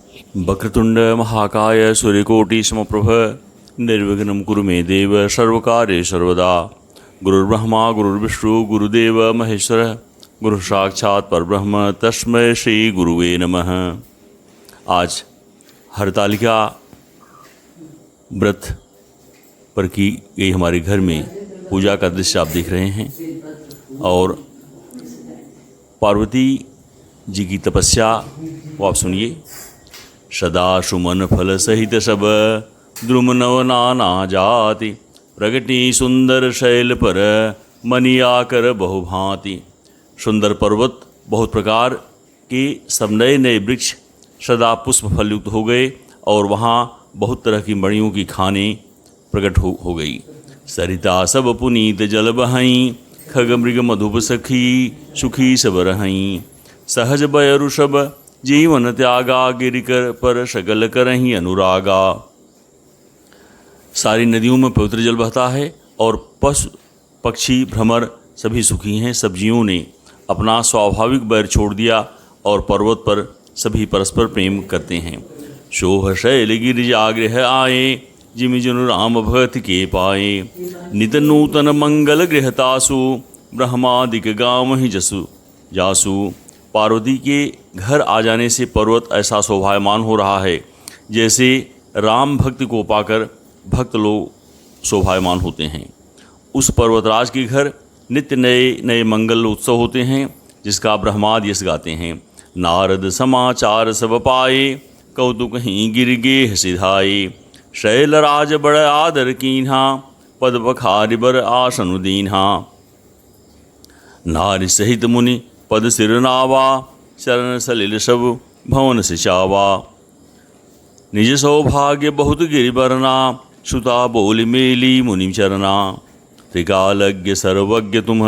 वक्रतुंड महाकाय सूर्यकोटि समप्रभ निर्विघ्नं कुरु मे देव सर्वकार्येषु सर्वदा। गुरुर्ब्रह्मा गुरुर्विष्णु गुरुदेव महेश्वर गुरु साक्षात् परब्रह्म तस्मै श्री गुरुवे नमः। आज हरतालिका व्रत पर की गई हमारे घर में पूजा का दृश्य आप देख रहे हैं और पार्वती जी की तपस्या वो आप सुनिए। सदा सुमन फल सहित सब द्रुम नव नाना जाति प्रगति सुंदर शैल पर मनिया कर बहुभांति। सुंदर पर्वत बहुत प्रकार के सब नए नए वृक्ष सदा पुष्प फलयुक्त हो गए और वहाँ बहुत तरह की मणियों की खानें प्रकट हो गई। सरिता सब पुनीत जल बहई खग मृग मधुप सखी सुखी सब रहई। सहज बय ऋषभ जीवन त्यागा गिरिकर पर सकल करहीं अनुरागा। सारी नदियों में पवित्र जल बहता है और पशु पक्षी भ्रमर सभी सुखी हैं। सब्जियों ने अपना स्वाभाविक बैर छोड़ दिया और पर्वत पर सभी परस्पर प्रेम करते हैं। शोह शैल गिरिजागृह आए जिमि जनु राम भगत के पाए। नित नूतन मंगल गृहतासु ब्रह्मादिक गाम ही जसु जासु। पार्वती के घर आ जाने से पर्वत ऐसा शोभायमान हो रहा है जैसे राम भक्ति को पाकर भक्त लोग शोभायमान होते हैं। उस पर्वतराज के घर नित्य नए नए मंगल उत्सव होते हैं जिसका ब्रह्माद यश गाते हैं। नारद समाचार सब पाए कौतुक ही गिर गेह सिधाए। शैलराज बड़ आदर कीन्हा पद पखारि बर आसनु दीन्हा। नारी सहित मुनि पद सिर नावा चरण सलिल सब भवन सिचावा। निज सौभाग्य बहुत गिरिबरना सुता बोल मेली मुनि चरना। त्रिकालज्ञ सर्वज्ञ तुम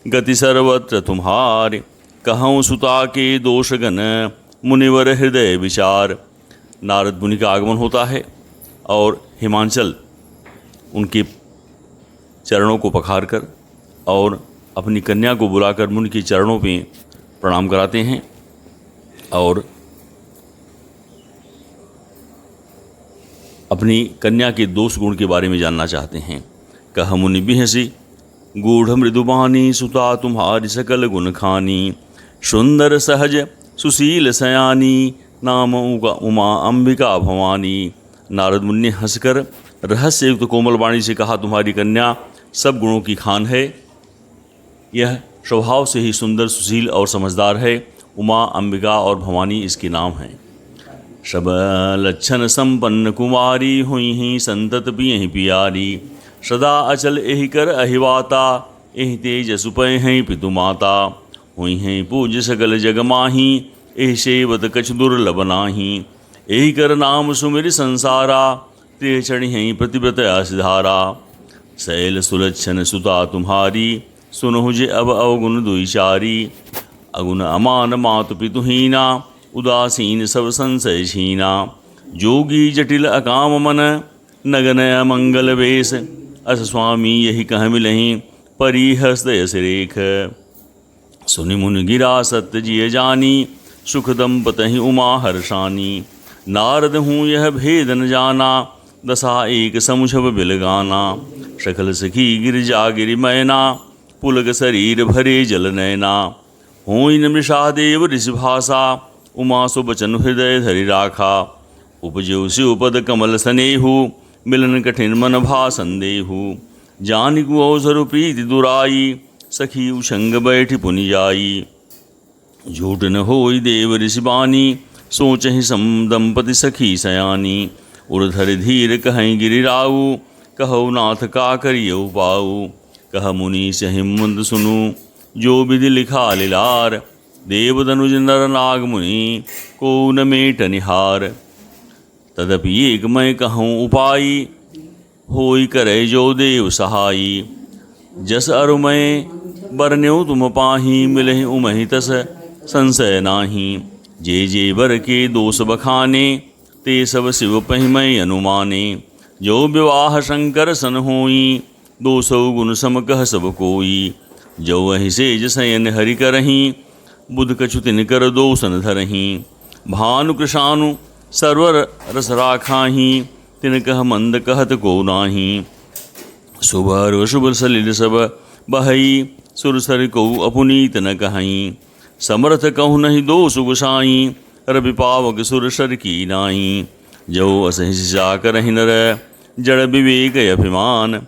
गति सर्वत्र तुम्हारे। कहूँ सुता के दोष गण मुनिवर हृदय विचार। नारद मुनि का आगमन होता है और हिमांचल उनके चरणों को पखार कर और अपनी कन्या को बुलाकर मुनि के चरणों पे प्रणाम कराते हैं और अपनी कन्या के दोष गुण के बारे में जानना चाहते हैं। कह मुनि बिहसी गूढ़ मृदुबानी सुता तुम्हारी सकल गुण खानी। सुंदर सहज सुशील सयानी नाम उमा अंबिका भवानी। नारद मुनि ने हंसकर रहस्य युक्त कोमल वाणी से कहा, तुम्हारी कन्या सब गुणों की खान है। यह स्वभाव से ही सुंदर सुशील और समझदार है। उमा अंबिका और भवानी इसके नाम हैं। सब लक्षण संपन्न कुमारी हुई ही संतत पियहि पियारी। सदा अचल एहि कर अहिवाता एहि तेज सुपय हैं पितु माता। हुई हैं पूज सकल जग माही एहि सेवत कछ दुर्लभ नाही। एहि कर नाम सुमिर संसारा ते चढ़ी हैं प्रतिव्रत सिधारा। शैल सुलक्षण सुता तुम्हारी सुनहु जे अब अवगुण दुईचारी। अगुण अमान मातु पितुहीना उदासीन सब संशय छीना। जोगी जटिल अकाम मन नगन अमंगल वेश। अस स्वामी यही कह मिलहीं परी हृदय रेख। सुनि मुनि गिरा सत्य जिय जानी सुख दंपतहि उमा हर्षानी। नारद हूँ यह भेद न जाना दशा एक समुझब बिलगाना। सकल सखी गिरिजा गिरि मैना पुलक शरीर भरे जल नैना। होई न मृषादेव ऋषि भाषा उमा सुबचन हृदय धरि राखा। उपजो शिवपद कमल सनेहु मिलन कठिन मन भा संदेहु। जानिकु अवसर प्रीति दुराई सखी उशंग बैठि पुनि जाई। झूठ न होई देव ऋषि बानी सोचहि सम दंपति सखी सयानी। उर्धर धीर कहीं गिरिराऊ कहो नाथ का करियौ पाऊ। कह मुनि से हिमंत सुनु जो विधि लिखा लिलार। देवदनुज नर नाग मुनि को न मेट निहार। तदपि एक मैं कहूँ उपाई होई करे जो देव सहाई। जस अरु मैं बरन्यो तुम पाही मिलहि उमहि तस संशय नाही। जे जे बर के दोष बखाने ते सब शिव पहिमय अनुमाने। जो विवाह शंकर सन होई दोसौ गुण सम कह सब कोई। जो वही सेज सयन हरि करहीं बुध कछु तिन कर दोसन धरहीं। भानु कृषाणु सर्वर रस राखाही, तिन कह मंद कहत को नाही। शुभ शुभ सलिल सब बहई, सुरसर को अपुनीत न कहीं। समर्थ कहु नहीं दोष गुसाई, रवि पावक सुरसर की नाई। जो असहिष्या करहि नर, जड़ विवेक अभिमान।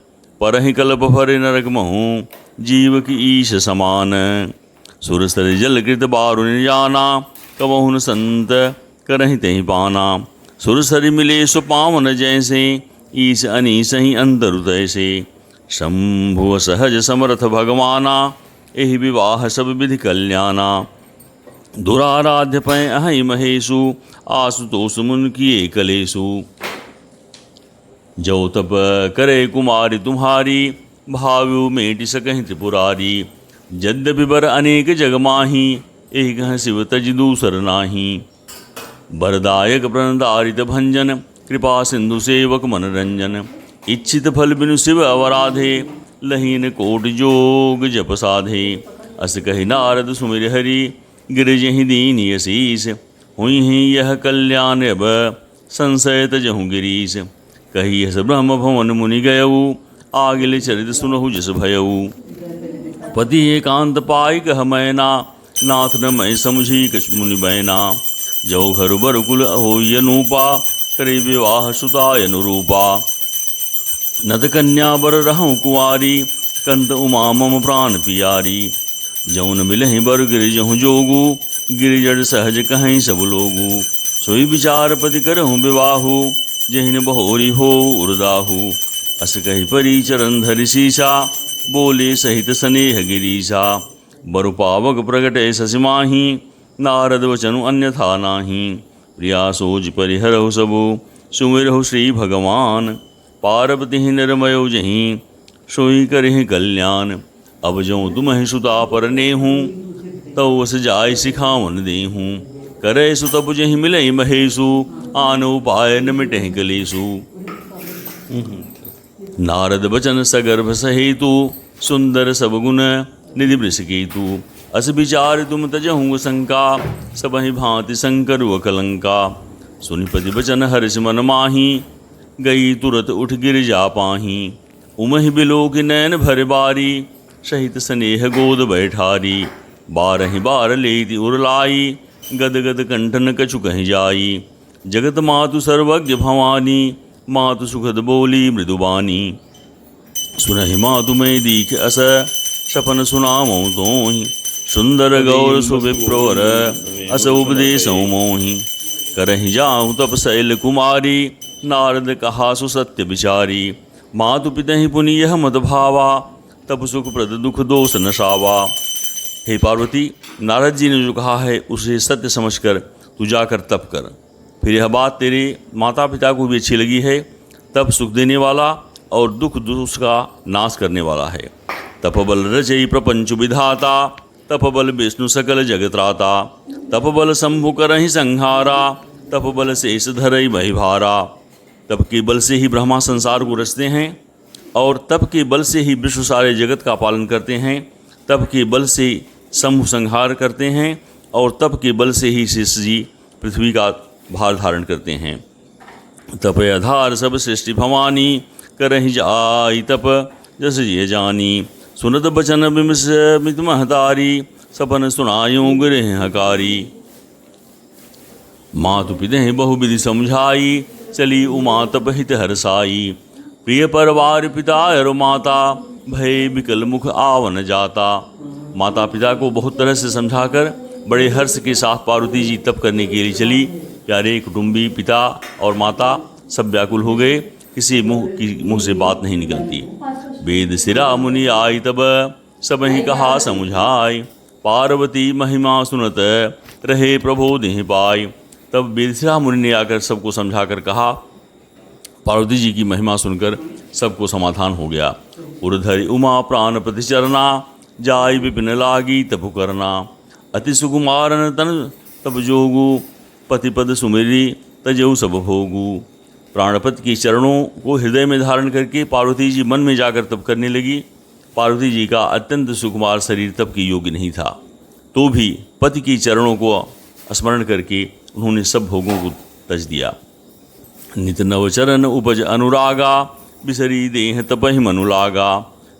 परहि कल्प भरे नरक महु, जीव की ईश समान। सुरसर जल कृत बारु निर्जाना, कबहु न संत करहि तेहि पाना। सुरसरि मिले सो पावन जैसे, ईश अनीस ही अंतर तैसे। शंभु सहज समर्थ भगवाना, एहि विवाह सब विधि कल्याणा। दुराराध्य पै अहि महेशु, आशुतोष मुन किए कलेशु। जो तप करे कुमारी तुम्हारी, भाव्यु मेटि सकहि त्रिपुरारी। यद्यपि बर अनेक जग माही, एहि कह शिव तज दूसर नाही। बरदायक प्रणदारित भंजन, कृपा सिंधु सेवक मनरंजन। इच्छित फल बिनु शिव अवराधे, लहीन कोट जोग जप साधे। अस कहि नारद सुमिर हरि, गिरिजहि दीन यशीस। हुई यह कल्याण अब, संशय तजहु गिरीश। कही हस ब्रह्म भवन मुनि गयऊ, आगिल चरित सुनहु जस भयऊ। पति एकांत पाई कह मैना, नाथ न मैं समझी कछ मुनि बैना। जो घर बर कुल होय अनूपा, करे विवाह सुताय अनुरूपा। नत कन्या बर रहूं कुआरी, कंत उमा मम प्राण पियारी। जौन मिलहि बर गिरिजहु जोगु, गिरिजड़ सहज कहीं सब लोगु। सोई विचार पति करहूँ विवाहु, जहिन बहोरी हो उर्दाहु। अस कहि परी चरण धरि शीशा, बोले सहित स्नेह गिरीशा। बरु पावक प्रगटे ससिमाही, नारद वचनु अन्यथा नाही। प्रिया सोज परिहरहु सबु, सुमिरहु श्री भगवान। पार्वती निर्मयो जहीं, सोई करहि कल्याण। अब जो तुम्हें सुता पर नेहूँ, तव वस जाय सिखावन देहूँ। करे सुतप जहि मिलई महेशु, आन उपाय न मिटहि कलेशु। नारद बचन सगर्भ सहेतु, सुंदर सब गुण निधि वृषकेतु। अस विचार तुम तजहु शंका, सबहि भांति शंकर वकलंका। सुनिपति बचन हर्ष मन माही, गई तुरत उठ गिर जा पाही। उमहि बिलोक नैन भर बारी, सहित स्नेह गोद बैठारी। बारहि बार लेति उरलाई, गद गद कंठन कछु कहि जाई। जगत मातु सर्वज्ञ भवानी, मातु सुखद बोली मृदुबानी। सुनहि मातु मैं दीख अस, सपन सुनामौ तोहि। सुंदर गौर सुविप्रवर, अस उपदेशौ मोहि। करहि जाऊँ तप शैल कुमारी, नारद कहा सुसत्य विचारी। मातु पितहि पुनि यह मत भावा, तप सुख प्रद दुख दोष नशावा। हे पार्वती, नारद जी ने जो कहा है उसे सत्य समझकर तू जाकर तप कर। फिर यह बात तेरे माता पिता को भी अच्छी लगी है। तप सुख देने वाला और दुख दोष का नाश करने वाला है। तपबल रचई प्रपंच विधाता, तपबल विष्णु सकल जगत्राता। तपबल शंभु करहि संहारा, तपबल शेष धरई महि भारा। तप के बल से ही ब्रह्मा संसार को रचते हैं, और तप के बल से ही विश्व सारे जगत का पालन करते हैं। तप के बल से शंभु संहार करते हैं, और तप के बल से ही शेष जी पृथ्वी का भार धारण करते हैं। तप आधार सब सृष्टि भवानी, करहि जाई तप जस ये जानी। सुनत बचन बिमिस मित महतारी, सपन सुनायूं गृह हकारी। मातु पितहि बहुविधि समझाई, चली उमा तप हित हरसाई। प्रिय परवार पिता और माता, भय विकल मुख आवन जाता। माता पिता को बहुत तरह से समझाकर बड़े हर्ष के साथ पार्वती जी तप करने के लिए चली। प्यारे कुटुंबी पिता और माता सब व्याकुल हो गए, किसी मुँह से बात नहीं निकलती। वेद सिरा मुनि आई तब, सब ही कहा समझाई। पार्वती महिमा सुनत, रहे प्रभो देह पाई। तब वेद सिरा मुनि ने आकर सबको समझाकर कहा। पार्वती जी की महिमा सुनकर सबको समाधान हो गया। उर्धरि उमा प्राण प्रतिचरना, जाय विपिन लागी तपु करना। अति सुकुमारन तन तब जोगु, पतिपद सुमेरी तजऊ सब भोगु। प्राणपति के चरणों को हृदय में धारण करके पार्वती जी मन में जाकर तप करने लगी। पार्वती जी का अत्यंत सुकुमार शरीर तप के योग्य नहीं था, तो भी पति के चरणों को स्मरण करके उन्होंने सब भोगों को तज दिया। नित नवचरण उपज अनुरागा, बिसरी देह तपहि मनु लागा।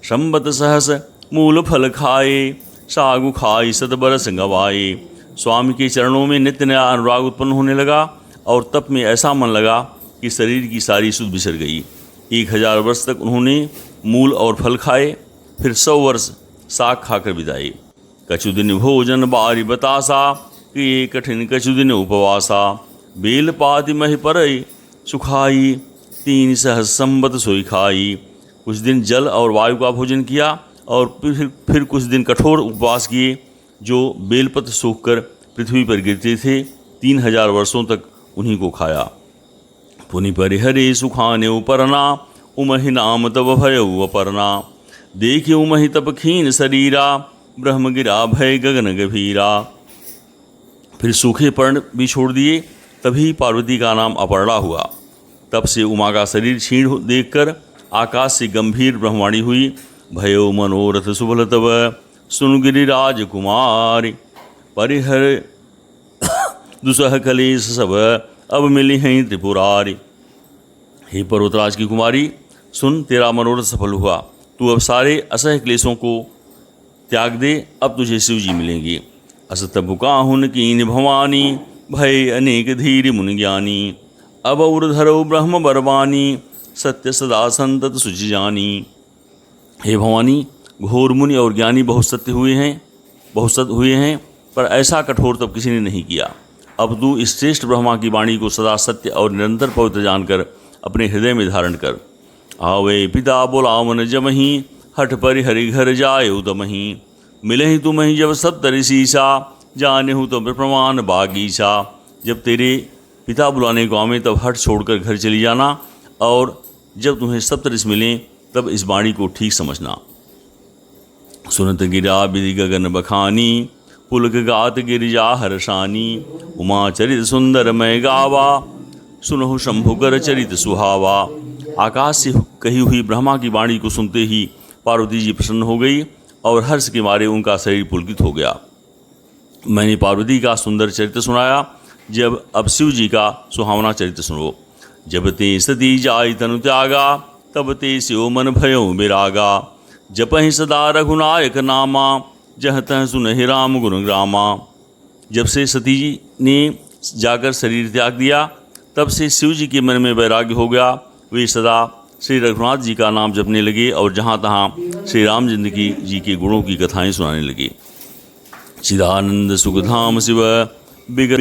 संबत सहस मूल फल खाए, सागु खाई सत बरस गवाए। स्वामी के चरणों में नित्य नया अनुराग उत्पन्न होने लगा और तप में ऐसा मन लगा कि शरीर की सारी सुध बिसर गई। 1000 वर्ष तक उन्होंने मूल और फल खाए, फिर 100 वर्ष साग खाकर बिताए। कछु दिन भोजन बारी बतासा, किए कठिन कछु दिन उपवासा। बेल पाति महि परई सुखाई, 3 सहस संबत सोई खाई। कुछ दिन जल और वायु का भोजन किया और फिर कुछ दिन कठोर उपवास किए, जो बेलपत्र सूखकर पृथ्वी पर गिरते थे। 3000 वर्षों तक उन्हीं को खाया। पुनि परिहरे सुखाने उपरना, उमहि नाम तब भय अपरना। देखे उमहि तप खीन शरीरा, ब्रह्म गिरा भय गगन गभीरा। फिर सूखे पर्ण भी छोड़ दिए, तभी पार्वती का नाम अपर्णा हुआ। तब से उमा का शरीर क्षीण देखकर आकाश से गंभीर ब्रह्मवाणी हुई। भयो मनोरथ सुबल तब, सुन गिरिराज कुमार। परिहर दुसह कलेश सब, अब मिली हैं त्रिपुरारी। हे पर्वतराज की कुमारी, सुन, तेरा मनोरथ सफल हुआ। तू अब सारे असह्य क्लेशों को त्याग दे, अब तुझे शिव जी मिलेंगे। असत बुकाहुन कीन भवानी, भय अनेक धीर मुनि ज्ञानी। अब उर्धरो ब्रह्म बरवानी, सत्य सदा संतत सुचि जानी। हे भवानी, घोर मुनि और ज्ञानी बहुत सत्य हुए हैं, पर ऐसा कठोर तप किसी ने नहीं किया। अब तू इस श्रेष्ठ ब्रह्मा की वाणी को सदा सत्य और निरंतर पवित्र जानकर अपने हृदय में धारण कर। आवे पिता बोलावन जमही, हठ परिहरि घर जाए उदमही। मिलहि तुम्हि जब सप्तऋषिषा, जाने हूँ तब प्रमाण बागीचा। जब तेरे पिता बुलाने को आवे तब हट छोड़कर घर चली जाना, और जब तुम्हें सप्तऋषि मिलें तब इस वाणी को ठीक समझना। सुनत गिरा विधि गगन बखानी, पुलक गात गिरिजा हर्षानी। उमा चरित सुंदर मय गावा, सुनहु शंभुकर चरित सुहावा। आकाश से कही हुई ब्रह्मा की वाणी को सुनते ही पार्वती जी प्रसन्न हो गई और हर्ष के मारे उनका शरीर पुलकित हो गया। मैंने पार्वती का सुंदर चरित्र सुनाया, जब अब शिव जी का सुहावना चरित्र सुनो। जब ते सती जाय तनु त्यागा, तब ते शिव मन भयो विरागा। जपहि सदा रघुनायक नामा, जह तह सुनहि राम गुण ग्रामा। जब से सती जी ने जाकर शरीर त्याग दिया, तब से शिव जी के मन में वैराग्य हो गया। वे सदा श्री रघुनाथ जी का नाम जपने लगे और जहाँ तहाँ श्री रामचंद्र जी के गुणों की कथाएं सुनाने लगे। चिदानंद सुखधाम शिव बिग